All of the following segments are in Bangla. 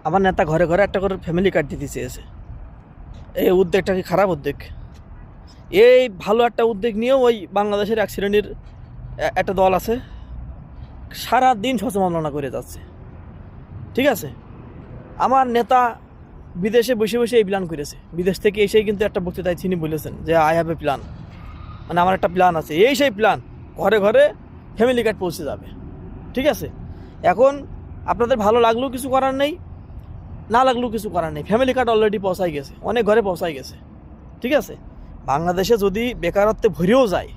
আমার নেতা ঘরে ঘরে একটা করে ফ্যামিলি কার্ড দিতে চেয়েছে। এই উদ্যোগটা কি খারাপ উদ্যোগ? এই ভালো একটা উদ্যোগ নিয়েও ওই বাংলাদেশের এক শ্রেণীর একটা দল আছে, সারা দিন সমালোচনা করে যাচ্ছে। ঠিক আছে, আমার নেতা বিদেশে বসে বসে এই প্ল্যান করেছে। বিদেশ থেকে এসেই কিন্তু একটা বক্তৃতায় তিনি বলেছেন যে আই হ্যাভ এ প্ল্যান, মানে আমার একটা প্ল্যান আছে। এই সেই প্ল্যান, ঘরে ঘরে ফ্যামিলি কার্ড পৌঁছে যাবে। ঠিক আছে, এখন আপনাদের ভালো লাগলেও কিছু করার নেই, না লাগলেও কিছু করার নেই। ফ্যামিলি কার্ড অলরেডি পৌঁছাই গেছে, অনেক ঘরে পৌঁছাই গেছে। ঠিক আছে, বাংলাদেশে যদি বেকারত্বে ভরেও যায়,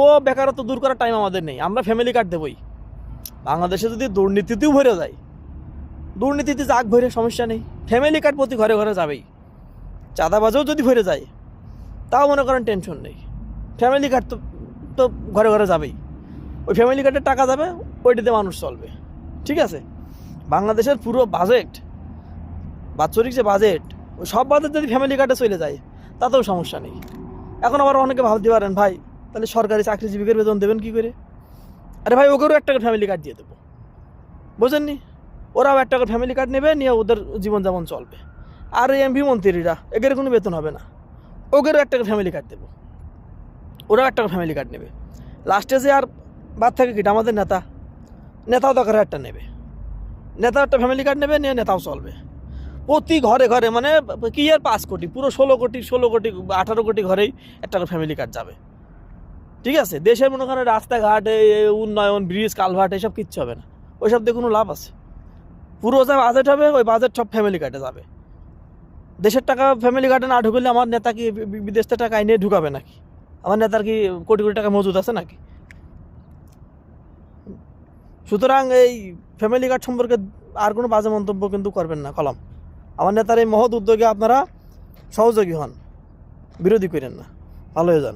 ও বেকারত্ব দূর করার টাইম আমাদের নেই, আমরা ফ্যামিলি কার্ড দেবই। বাংলাদেশে যদি দুর্নীতিতেও ভরে যায়, দুর্নীতিতে যাক ভরে সমস্যা নেই, ফ্যামিলি কার্ড প্রতি ঘরে ঘরে যাবেই। চাঁদাবাজও যদি ভরে যায় তাও মনে করেন টেনশন নেই, ফ্যামিলি কার্ড তো তো ঘরে ঘরে যাবেই। ওই ফ্যামিলি কার্ডের টাকা যাবে, ওইটাতে মানুষ চলবে। ঠিক আছে, বাংলাদেশের পুরো বাজেট, বাৎসরিক যে বাজেট, ওই সব বাজেট যদি ফ্যামিলি কার্ডে চলে যায় তাতেও সমস্যা নেই। এখন আবার অনেকে ভাবতে পারেন, ভাই তাহলে সরকারি চাকরিজীবীদের বেতন দেবেন কী করে? আরে ভাই, ওকেও একটা করে ফ্যামিলি কার্ড দিয়ে দেবো, বোঝেননি? ওরাও একটা করে ফ্যামিলি কার্ড নেবে, নিয়ে ওদের জীবনযাপন চলবে। আর এই এমপি মন্ত্রীরা, এদের কোনো বেতন হবে না, ওদেরও একটা করে ফ্যামিলি কার্ড দেবো, ওরাও একটা করে ফ্যামিলি কার্ড নেবে। লাস্টে যে আর বাদ থাকে কিটা, আমাদের নেতাও দরকার একটা নেবে, নেতা একটা ফ্যামিলি কার্ড নেবে, নিয়ে নেতাও চলবে। প্রতি ঘরে ঘরে, মানে কি আর 5 কোটি, পুরো 16 কোটি 18 কোটি ঘরেই একটা করে ফ্যামিলি কার্ড যাবে। ঠিক আছে, দেশের মনে করেন রাস্তাঘাট, উন্নয়ন, ব্রিজ, কালভার্ট, এসব কিচ্ছু হবে না। ওইসব দিয়ে কোনো লাভ আছে? পুরো যা বাজেট হবে, ওই বাজেট সব ফ্যামিলি কার্ডে যাবে। দেশের টাকা ফ্যামিলি কার্ডে না ঢুকলে আমার নেতা কি বিদেশ থেকে টাকা এনে ঢুকাবে নাকি? আমার নেতার কি কোটি কোটি টাকা মজুদ আছে নাকি? সুতরাং এই ফ্যামিলি কার্ড সম্পর্কে আর কোনো বাজে মন্তব্য কিন্তু করবেন না কলম। আমার নেতার এই মহৎ উদ্যোগে আপনারা সহযোগী হন, বিরোধী করেন না। ভালো হয়ে যান।